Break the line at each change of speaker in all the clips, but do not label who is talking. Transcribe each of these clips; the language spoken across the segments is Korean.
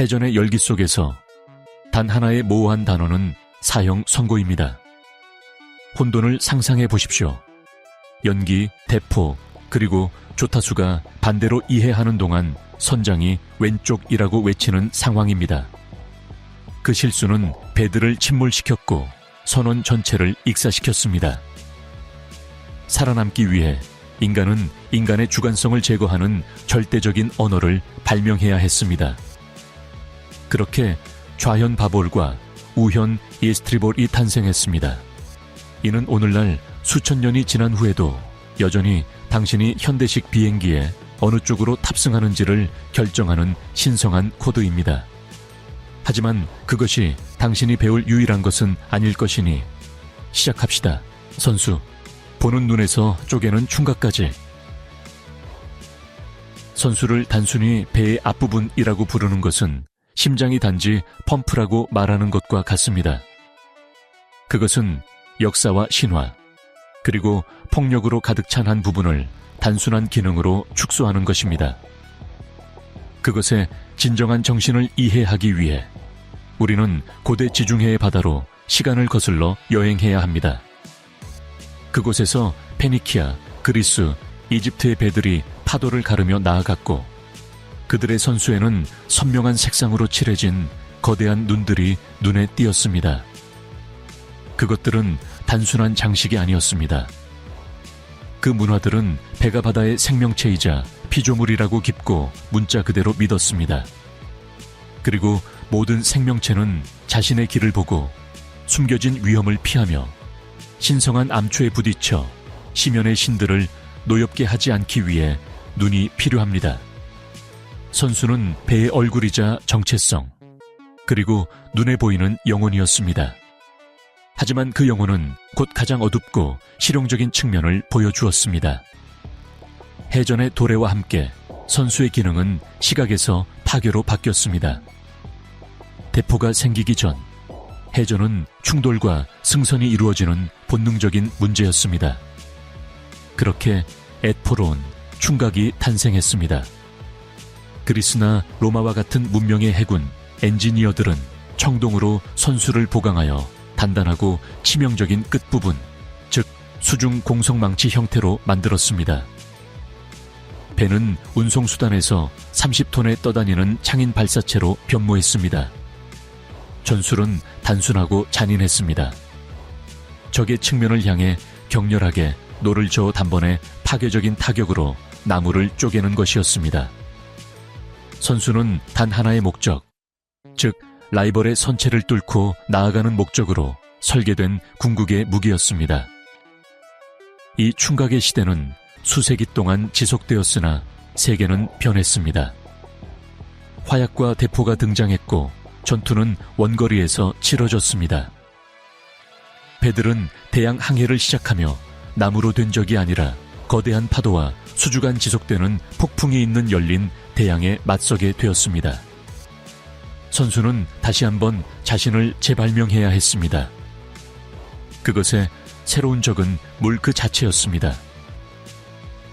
해전의 열기 속에서 단 하나의 모호한 단어는 사형 선고입니다. 혼돈을 상상해 보십시오. 연기, 대포, 그리고 조타수가 반대로 이해하는 동안 선장이 왼쪽이라고 외치는 상황입니다. 그 실수는 배들을 침몰시켰고 선원 전체를 익사시켰습니다. 살아남기 위해 인간은 인간의 주관성을 제거하는 절대적인 언어를 발명해야 했습니다. 그렇게 좌현 바볼과 우현 예스트리볼이 탄생했습니다. 이는 오늘날 수천 년이 지난 후에도 여전히 당신이 현대식 비행기에 어느 쪽으로 탑승하는지를 결정하는 신성한 코드입니다. 하지만 그것이 당신이 배울 유일한 것은 아닐 것이니 시작합시다. 선수, 보는 눈에서 쪼개는 충각까지. 선수를 단순히 배의 앞부분이라고 부르는 것은 심장이 단지 펌프라고 말하는 것과 같습니다. 그것은 역사와 신화, 그리고 폭력으로 가득 찬 한 부분을 단순한 기능으로 축소하는 것입니다. 그것의 진정한 정신을 이해하기 위해 우리는 고대 지중해의 바다로 시간을 거슬러 여행해야 합니다. 그곳에서 페니키아, 그리스, 이집트의 배들이 파도를 가르며 나아갔고 그들의 선수에는 선명한 색상으로 칠해진 거대한 눈들이 눈에 띄었습니다. 그것들은 단순한 장식이 아니었습니다. 그 문화들은 배가 바다의 생명체이자 피조물이라고 깊고 문자 그대로 믿었습니다. 그리고 모든 생명체는 자신의 길을 보고 숨겨진 위험을 피하며 신성한 암초에 부딪혀 심연의 신들을 노엽게 하지 않기 위해 눈이 필요합니다. 선수는 배의 얼굴이자 정체성, 그리고 눈에 보이는 영혼이었습니다. 하지만 그 영혼은 곧 가장 어둡고 실용적인 측면을 보여주었습니다. 해전의 도래와 함께 선수의 기능은 시각에서 파괴로 바뀌었습니다. 대포가 생기기 전 해전은 충돌과 승선이 이루어지는 본능적인 문제였습니다. 그렇게 엣포로온, 충각이 탄생했습니다. 그리스나 로마와 같은 문명의 해군, 엔지니어들은 청동으로 선수를 보강하여 단단하고 치명적인 끝부분, 즉 수중 공성망치 형태로 만들었습니다. 배는 운송수단에서 30톤에 떠다니는 창인 발사체로 변모했습니다. 전술은 단순하고 잔인했습니다. 적의 측면을 향해 격렬하게 노를 저어 단번에 파괴적인 타격으로 나무를 쪼개는 것이었습니다. 선수는 단 하나의 목적, 즉 라이벌의 선체를 뚫고 나아가는 목적으로 설계된 궁극의 무기였습니다. 이 충각의 시대는 수세기 동안 지속되었으나 세계는 변했습니다. 화약과 대포가 등장했고 전투는 원거리에서 치러졌습니다. 배들은 대양 항해를 시작하며 나무로 된 적이 아니라 거대한 파도와 수주간 지속되는 폭풍이 있는 열린 대양에 맞서게 되었습니다. 선수는 다시 한번 자신을 재발명해야 했습니다. 그것의 새로운 적은 물 그 자체였습니다.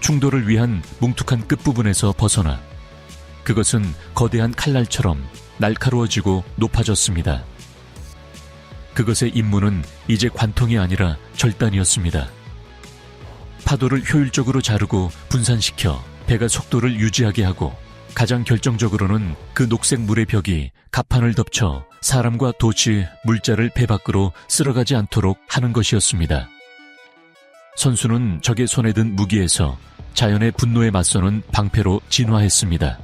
충돌을 위한 뭉툭한 끝부분에서 벗어나 그것은 거대한 칼날처럼 날카로워지고 높아졌습니다. 그것의 임무는 이제 관통이 아니라 절단이었습니다. 파도를 효율적으로 자르고 분산시켜 배가 속도를 유지하게 하고 가장 결정적으로는 그 녹색 물의 벽이 갑판을 덮쳐 사람과 도시, 물자를 배 밖으로 쓸어가지 않도록 하는 것이었습니다. 선수는 적의 손에 든 무기에서 자연의 분노에 맞서는 방패로 진화했습니다.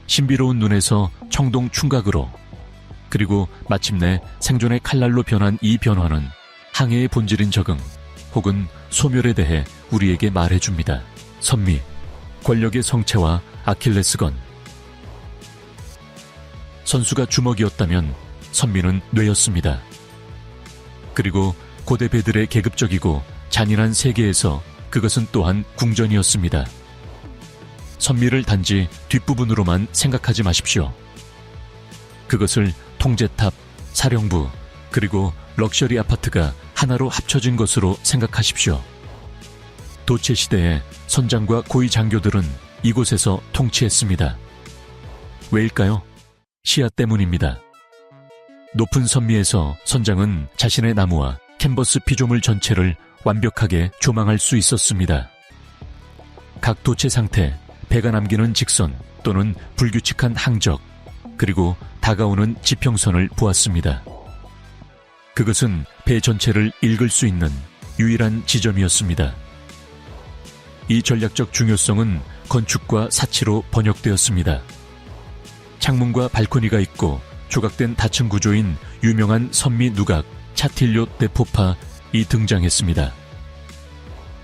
신비로운 눈에서 청동 충각으로, 그리고 마침내 생존의 칼날로 변한 이 변화는 항해의 본질인 적응 혹은 소멸에 대해 우리에게 말해줍니다. 선미, 권력의 성체와 아킬레스건. 선수가 주먹이었다면 선미는 뇌였습니다. 그리고 고대 배들의 계급적이고 잔인한 세계에서 그것은 또한 궁전이었습니다. 선미를 단지 뒷부분으로만 생각하지 마십시오. 그것을 통제탑, 사령부, 그리고 럭셔리 아파트가 하나로 합쳐진 것으로 생각하십시오. 도체 시대의 선장과 고위 장교들은 이곳에서 통치했습니다. 왜일까요? 시야 때문입니다. 높은 선미에서 선장은 자신의 나무와 캔버스 피조물 전체를 완벽하게 조망할 수 있었습니다. 각 도체 상태, 배가 남기는 직선 또는 불규칙한 항적, 그리고 다가오는 지평선을 보았습니다. 그것은 배 전체를 읽을 수 있는 유일한 지점이었습니다. 이 전략적 중요성은 건축과 사치로 번역되었습니다. 창문과 발코니가 있고 조각된 다층 구조인 유명한 선미 누각 차틸료 데 포파이 등장했습니다.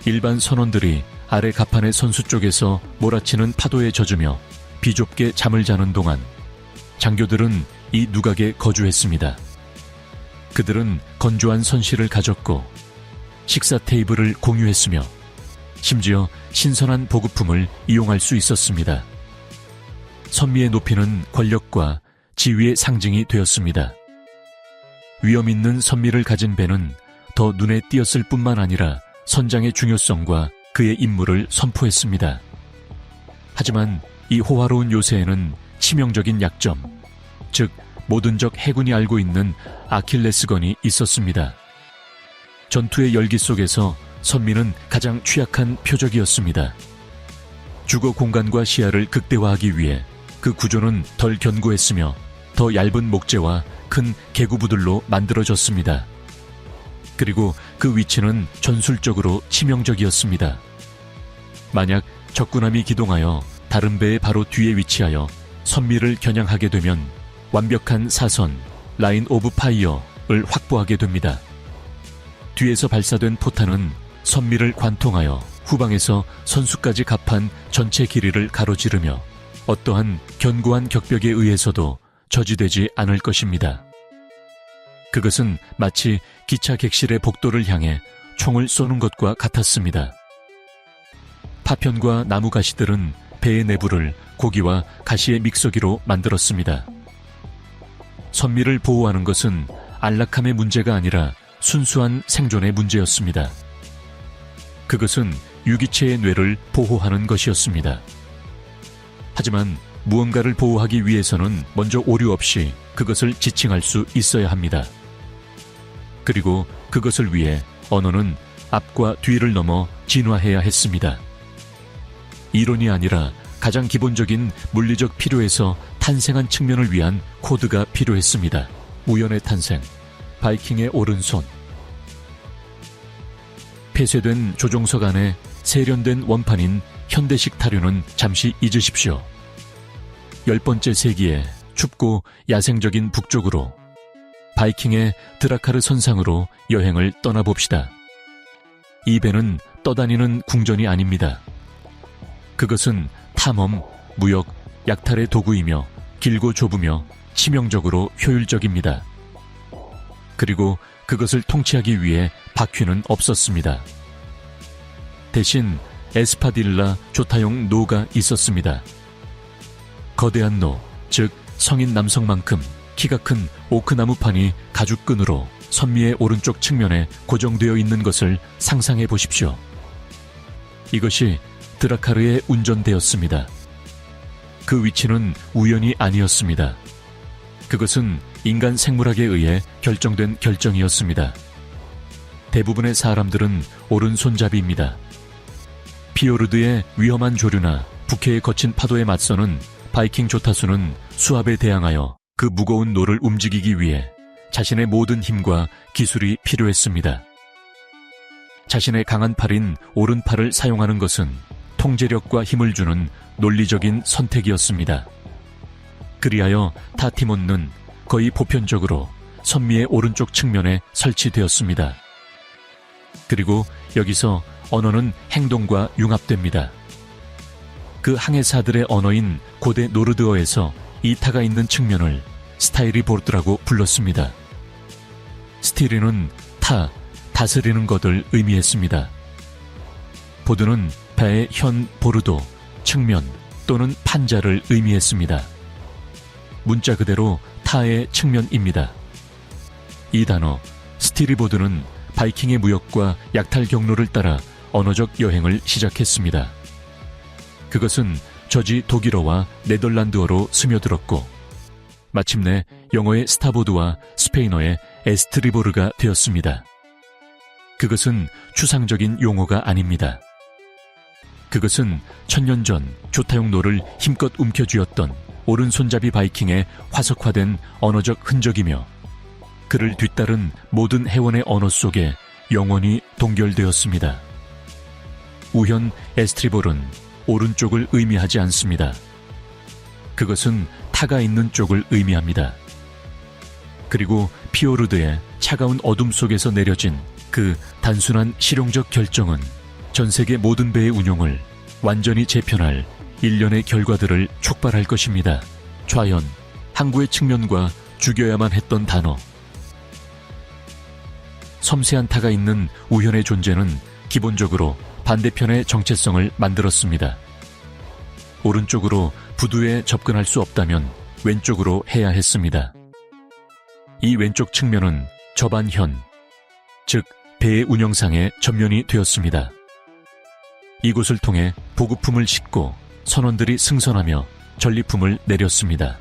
일반 선원들이 아래 갑판의 선수 쪽에서 몰아치는 파도에 젖으며 비좁게 잠을 자는 동안 장교들은 이 누각에 거주했습니다. 그들은 건조한 선실을 가졌고 식사 테이블을 공유했으며 심지어 신선한 보급품을 이용할 수 있었습니다. 선미의 높이는 권력과 지위의 상징이 되었습니다. 위험 있는 선미를 가진 배는 더 눈에 띄었을 뿐만 아니라 선장의 중요성과 그의 임무를 선포했습니다. 하지만 이 호화로운 요새에는 치명적인 약점, 즉 모든적 해군이 알고 있는 아킬레스건이 있었습니다. 전투의 열기 속에서 선미는 가장 취약한 표적이었습니다. 주거 공간과 시야를 극대화하기 위해 그 구조는 덜 견고했으며 더 얇은 목재와 큰 개구부들로 만들어졌습니다. 그리고 그 위치는 전술적으로 치명적이었습니다. 만약 적군함이 기동하여 다른 배의 바로 뒤에 위치하여 선미를 겨냥하게 되면 완벽한 사선, 라인 오브 파이어를 확보하게 됩니다. 뒤에서 발사된 포탄은 선미를 관통하여 후방에서 선수까지 갑판 전체 길이를 가로지르며 어떠한 견고한 격벽에 의해서도 저지되지 않을 것입니다. 그것은 마치 기차 객실의 복도를 향해 총을 쏘는 것과 같았습니다. 파편과 나무 가시들은 배의 내부를 고기와 가시의 믹서기로 만들었습니다. 선미를 보호하는 것은 안락함의 문제가 아니라 순수한 생존의 문제였습니다. 그것은 유기체의 뇌를 보호하는 것이었습니다. 하지만 무언가를 보호하기 위해서는 먼저 오류 없이 그것을 지칭할 수 있어야 합니다. 그리고 그것을 위해 언어는 앞과 뒤를 넘어 진화해야 했습니다. 이론이 아니라 가장 기본적인 물리적 필요에서 탄생한 측면을 위한 코드가 필요했습니다. 우연의 탄생, 바이킹의 오른손. 폐쇄된 조종석 안에 세련된 원판인 현대식 타류는 잠시 잊으십시오. 10번째 세기에 춥고 야생적인 북쪽으로 바이킹의 드라카르 선상으로 여행을 떠나봅시다. 이 배는 떠다니는 궁전이 아닙니다. 그것은 탐험, 무역, 약탈의 도구이며 길고 좁으며 치명적으로 효율적입니다. 그리고 그것을 통치하기 위해 바퀴는 없었습니다. 대신 에스파딜라 조타용 노가 있었습니다. 거대한 노, 즉 성인 남성만큼 키가 큰 오크나무판이 가죽끈으로 선미의 오른쪽 측면에 고정되어 있는 것을 상상해 보십시오. 이것이 드라카르의 운전대였습니다. 그 위치는 우연이 아니었습니다. 그것은 인간 생물학에 의해 결정된 결정이었습니다. 대부분의 사람들은 오른손잡이입니다. 피오르드의 위험한 조류나 북해의 거친 파도에 맞서는 바이킹 조타수는 수압에 대항하여 그 무거운 노를 움직이기 위해 자신의 모든 힘과 기술이 필요했습니다. 자신의 강한 팔인 오른팔을 사용하는 것은 통제력과 힘을 주는 논리적인 선택이었습니다. 그리하여 타티몬은 거의 보편적으로 선미의 오른쪽 측면에 설치되었습니다. 그리고 여기서 언어는 행동과 융합됩니다. 그 항해사들의 언어인 고대 노르드어에서 이 타가 있는 측면을 스타이리보르드라고 불렀습니다. 스티리는 타, 다스리는 것을 의미했습니다. 보드는 배의 현 보르도, 측면 또는 판자를 의미했습니다. 문자 그대로 타의 측면입니다. 이 단어 스티리보드는 바이킹의 무역과 약탈 경로를 따라 언어적 여행을 시작했습니다. 그것은 저지 독일어와 네덜란드어로 스며들었고 마침내 영어의 스타보드와 스페인어의 에스트리보르가 되었습니다. 그것은 추상적인 용어가 아닙니다. 그것은 1000년 전 조타용노를 힘껏 움켜쥐었던 오른손잡이 바이킹의 화석화된 언어적 흔적이며 그를 뒤따른 모든 해원의 언어 속에 영원히 동결되었습니다. 우현 에스트리볼은 오른쪽을 의미하지 않습니다. 그것은 타가 있는 쪽을 의미합니다. 그리고 피오르드의 차가운 어둠 속에서 내려진 그 단순한 실용적 결정은 전 세계 모든 배의 운용을 완전히 재편할 일련의 결과들을 촉발할 것입니다. 좌현, 항구의 측면과 죽여야만 했던 단어. 섬세한 타가 있는 우현의 존재는 기본적으로 반대편의 정체성을 만들었습니다. 오른쪽으로 부두에 접근할 수 없다면 왼쪽으로 해야 했습니다. 이 왼쪽 측면은 저반현, 즉 배의 운영상의 전면이 되었습니다. 이곳을 통해 보급품을 싣고 선원들이 승선하며 전리품을 내렸습니다.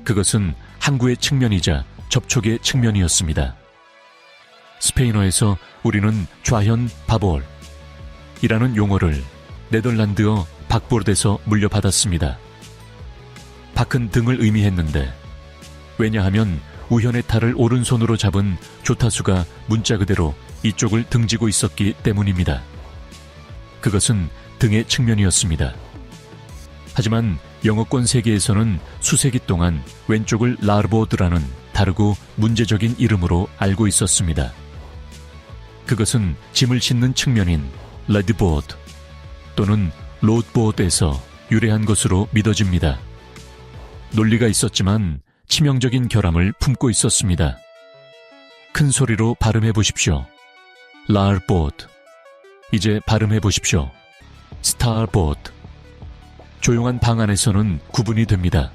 그것은 항구의 측면이자 접촉의 측면이었습니다. 스페인어에서 우리는 좌현 바볼이라는 용어를 네덜란드어 박볼에서 물려받았습니다. 박은 등을 의미했는데 왜냐하면 우현의 탈을 오른손으로 잡은 조타수가 문자 그대로 이쪽을 등지고 있었기 때문입니다. 그것은 등의 측면이었습니다. 하지만 영어권 세계에서는 수세기 동안 왼쪽을 라르보드라는 다르고 문제적인 이름으로 알고 있었습니다. 그것은 짐을 싣는 측면인 레드보드 또는 로드보드에서 유래한 것으로 믿어집니다. 논리가 있었지만 치명적인 결함을 품고 있었습니다. 큰 소리로 발음해 보십시오. 라르보드. 이제 발음해 보십시오. 스타보드. 조용한 방 안에서는 구분이 됩니다.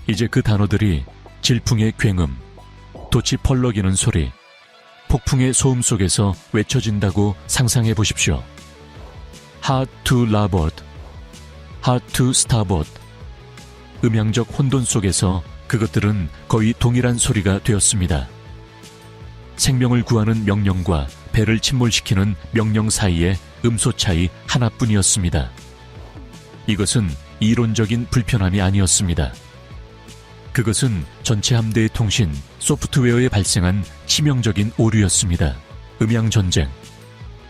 이제 그 단어들이 질풍의 굉음, 돛이 펄럭이는 소리, 폭풍의 소음 속에서 외쳐진다고 상상해 보십시오. Hard to larboard, hard to starboard. 음향적 혼돈 속에서 그것들은 거의 동일한 소리가 되었습니다. 생명을 구하는 명령과 배를 침몰시키는 명령 사이의 음소 차이 하나뿐이었습니다. 이것은 이론적인 불편함이 아니었습니다. 그것은 전체 함대의 통신, 소프트웨어에 발생한 치명적인 오류였습니다. 음향전쟁.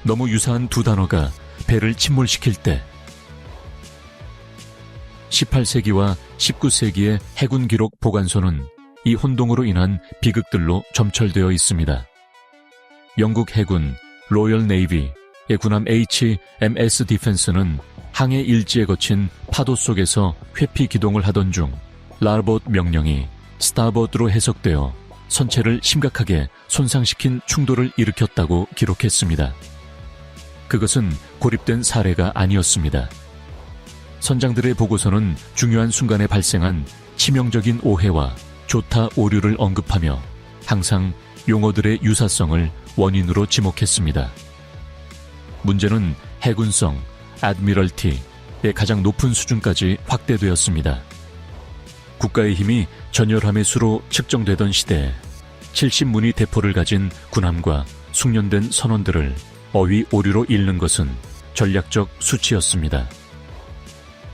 너무 유사한 두 단어가 배를 침몰시킬 때 18세기와 19세기의 해군 기록 보관소는 이 혼동으로 인한 비극들로 점철되어 있습니다. 영국 해군 로열 네이비의 군함 HMS 디펜스는 항해 일지에 거친 파도 속에서 회피 기동을 하던 중 라르보드 명령이 스타보드로 해석되어 선체를 심각하게 손상시킨 충돌을 일으켰다고 기록했습니다. 그것은 고립된 사례가 아니었습니다. 선장들의 보고서는 중요한 순간에 발생한 치명적인 오해와 조타 오류를 언급하며 항상 용어들의 유사성을 원인으로 지목했습니다. 문제는 해군성, 애드미럴티의 가장 높은 수준까지 확대되었습니다. 국가의 힘이 전열함의 수로 측정되던 시대에 70문의 대포를 가진 군함과 숙련된 선원들을 어휘 오류로 잃는 것은 전략적 수치였습니다.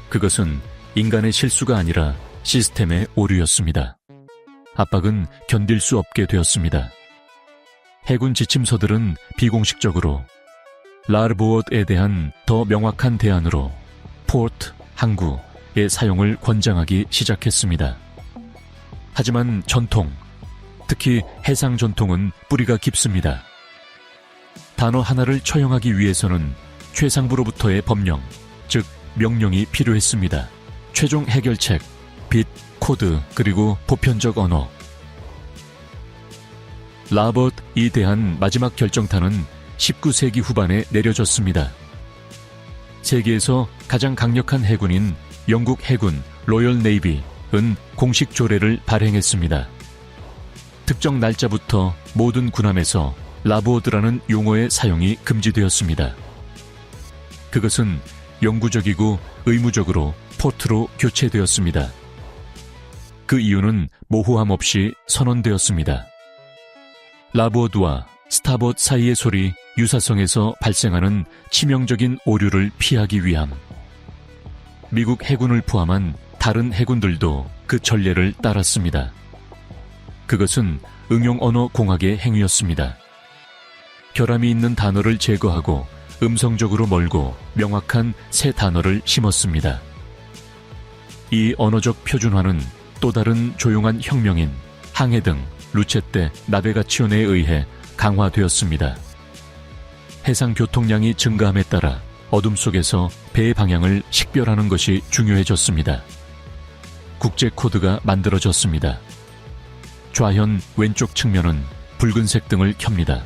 그것은 인간의 실수가 아니라 시스템의 오류였습니다. 압박은 견딜 수 없게 되었습니다. 해군 지침서들은 비공식적으로 라르보드에 대한 더 명확한 대안으로 포트, 항구의 사용을 권장하기 시작했습니다. 하지만 전통, 특히 해상 전통은 뿌리가 깊습니다. 단어 하나를 처형하기 위해서는 최상부로부터의 법령, 즉 명령이 필요했습니다. 최종 해결책, 빛, 코드, 그리고 보편적 언어. 라버드에 대한 마지막 결정타는 19세기 후반에 내려졌습니다. 세계에서 가장 강력한 해군인 영국 해군 로열 네이비는 공식 조례를 발행했습니다. 특정 날짜부터 모든 군함에서 라보드라는 용어의 사용이 금지되었습니다. 그것은 영구적이고 의무적으로 포트로 교체되었습니다. 그 이유는 모호함 없이 선언되었습니다. 라보드와 스타봇 사이의 소리 유사성에서 발생하는 치명적인 오류를 피하기 위함. 미국 해군을 포함한 다른 해군들도 그 전례를 따랐습니다. 그것은 응용 언어 공학의 행위였습니다. 결함이 있는 단어를 제거하고 음성적으로 멀고 명확한 새 단어를 심었습니다. 이 언어적 표준화는 또 다른 조용한 혁명인 항해 등 루체떼 나베가치온에 의해 강화되었습니다. 해상 교통량이 증가함에 따라 어둠 속에서 배의 방향을 식별하는 것이 중요해졌습니다. 국제 코드가 만들어졌습니다. 좌현 왼쪽 측면은 붉은색 등을 켭니다.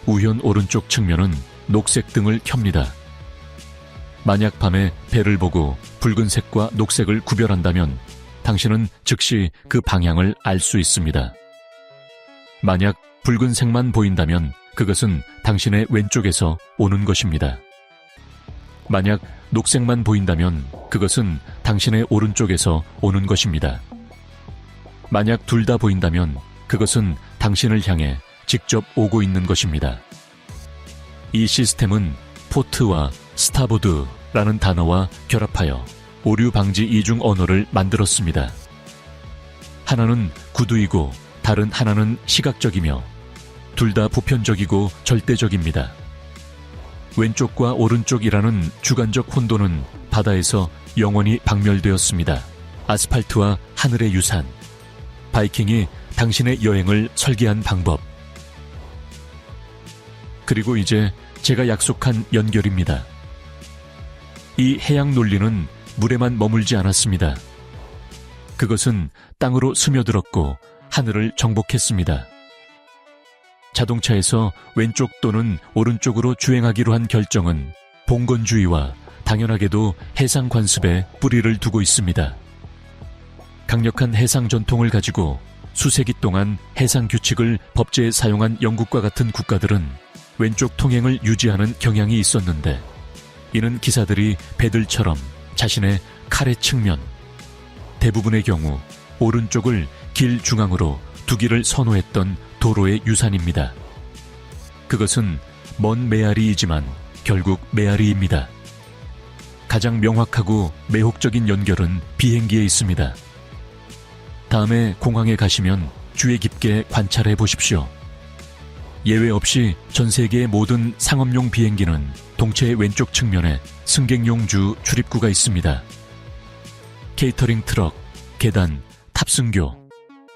우현 오른쪽 측면은 녹색 등을 켭니다. 만약 밤에 배를 보고 붉은색과 녹색을 구별한다면 당신은 즉시 그 방향을 알 수 있습니다. 만약 붉은색만 보인다면 그것은 당신의 왼쪽에서 오는 것입니다. 만약 녹색만 보인다면 그것은 당신의 오른쪽에서 오는 것입니다. 만약 둘 다 보인다면 그것은 당신을 향해 직접 오고 있는 것입니다. 이 시스템은 포트와 스타보드라는 단어와 결합하여 오류 방지 이중 언어를 만들었습니다. 하나는 구두이고 다른 하나는 시각적이며 둘 다 보편적이고 절대적입니다. 왼쪽과 오른쪽이라는 주관적 혼돈은 바다에서 영원히 박멸되었습니다. 아스팔트와 하늘의 유산, 바이킹이 당신의 여행을 설계한 방법. 그리고 이제 제가 약속한 연결입니다. 이 해양 논리는 물에만 머물지 않았습니다. 그것은 땅으로 스며들었고 하늘을 정복했습니다. 자동차에서 왼쪽 또는 오른쪽으로 주행하기로 한 결정은 봉건주의와 당연하게도 해상 관습에 뿌리를 두고 있습니다. 강력한 해상 전통을 가지고 수세기 동안 해상 규칙을 법제에 사용한 영국과 같은 국가들은 왼쪽 통행을 유지하는 경향이 있었는데, 이는 기사들이 배들처럼 자신의 칼의 측면, 대부분의 경우 오른쪽을 길 중앙으로 두기를 선호했던 도로의 유산입니다. 그것은 먼 메아리이지만 결국 메아리입니다. 가장 명확하고 매혹적인 연결은 비행기에 있습니다. 다음에 공항에 가시면 주의 깊게 관찰해 보십시오. 예외 없이 전 세계의 모든 상업용 비행기는 동체의 왼쪽 측면에 승객용 주 출입구가 있습니다. 케이터링 트럭, 계단, 탑승교,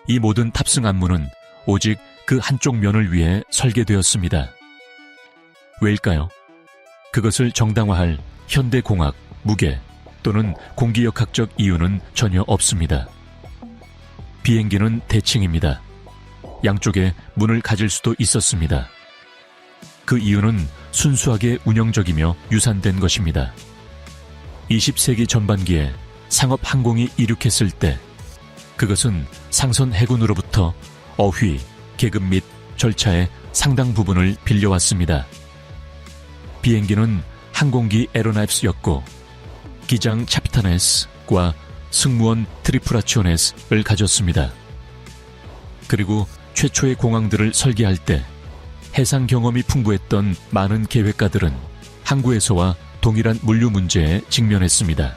이 모든 탑승 안문은 오직 그 한쪽 면을 위해 설계되었습니다. 왜일까요? 그것을 정당화할 현대공학, 무게 또는 공기역학적 이유는 전혀 없습니다. 비행기는 대칭입니다. 양쪽에 문을 가질 수도 있었습니다. 그 이유는 순수하게 운영적이며 유산된 것입니다. 20세기 전반기에 상업 항공이 이륙했을 때 그것은 상선 해군으로부터 어휘, 계급 및 절차의 상당 부분을 빌려왔습니다. 비행기는 항공기 에로나이프스였고 기장 차피타네스과 승무원 트리프라치오네스를 가졌습니다. 그리고 최초의 공항들을 설계할 때 해상 경험이 풍부했던 많은 계획가들은 항구에서와 동일한 물류 문제에 직면했습니다.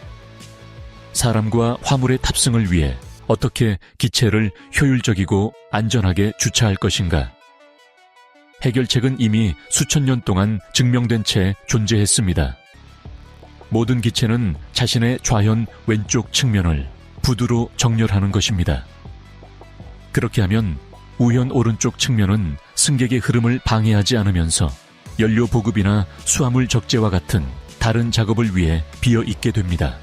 사람과 화물의 탑승을 위해 어떻게 기체를 효율적이고 안전하게 주차할 것인가? 해결책은 이미 수천 년 동안 증명된 채 존재했습니다. 모든 기체는 자신의 좌현 왼쪽 측면을 부두로 정렬하는 것입니다. 그렇게 하면 우현 오른쪽 측면은 승객의 흐름을 방해하지 않으면서 연료 보급이나 수화물 적재와 같은 다른 작업을 위해 비어 있게 됩니다.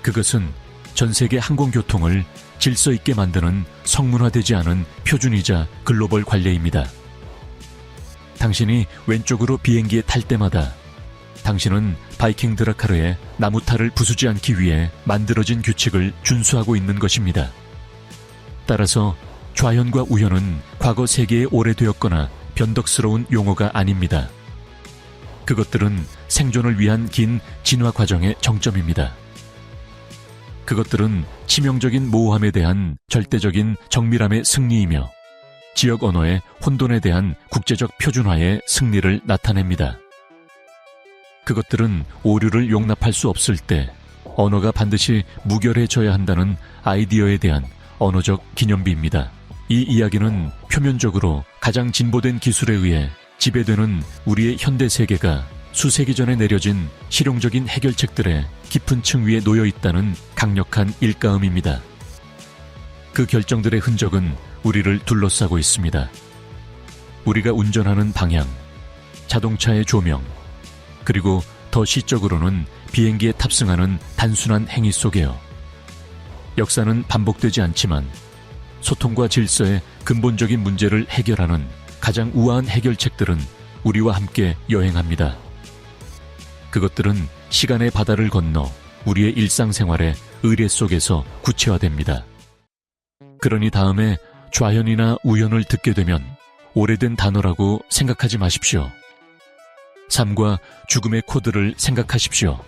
그것은 전 세계 항공교통을 질서 있게 만드는 성문화되지 않은 표준이자 글로벌 관례입니다. 당신이 왼쪽으로 비행기에 탈 때마다 당신은 바이킹 드라카르의 나무탈을 부수지 않기 위해 만들어진 규칙을 준수하고 있는 것입니다. 따라서 좌현과 우현은 과거 세계에 오래되었거나 변덕스러운 용어가 아닙니다. 그것들은 생존을 위한 긴 진화 과정의 정점입니다. 그것들은 치명적인 모호함에 대한 절대적인 정밀함의 승리이며 지역 언어의 혼돈에 대한 국제적 표준화의 승리를 나타냅니다. 그것들은 오류를 용납할 수 없을 때 언어가 반드시 무결해져야 한다는 아이디어에 대한 언어적 기념비입니다. 이 이야기는 표면적으로 가장 진보된 기술에 의해 지배되는 우리의 현대 세계가 수세기 전에 내려진 실용적인 해결책들의 깊은 층 위에 놓여 있다는 강력한 일가음입니다. 그 결정들의 흔적은 우리를 둘러싸고 있습니다. 우리가 운전하는 방향, 자동차의 조명, 그리고 더 시적으로는 비행기에 탑승하는 단순한 행위 속에요. 역사는 반복되지 않지만 소통과 질서의 근본적인 문제를 해결하는 가장 우아한 해결책들은 우리와 함께 여행합니다. 그것들은 시간의 바다를 건너 우리의 일상생활의 의례 속에서 구체화됩니다. 그러니 다음에 좌현이나 우현을 듣게 되면 오래된 단어라고 생각하지 마십시오. 삶과 죽음의 코드를 생각하십시오.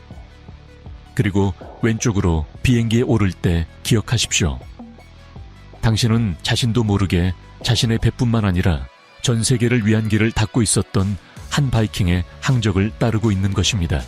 그리고 왼쪽으로 비행기에 오를 때 기억하십시오. 당신은 자신도 모르게 자신의 배뿐만 아니라 전 세계를 위한 길을 닫고 있었던 한 바이킹의 항적을 따르고 있는 것입니다.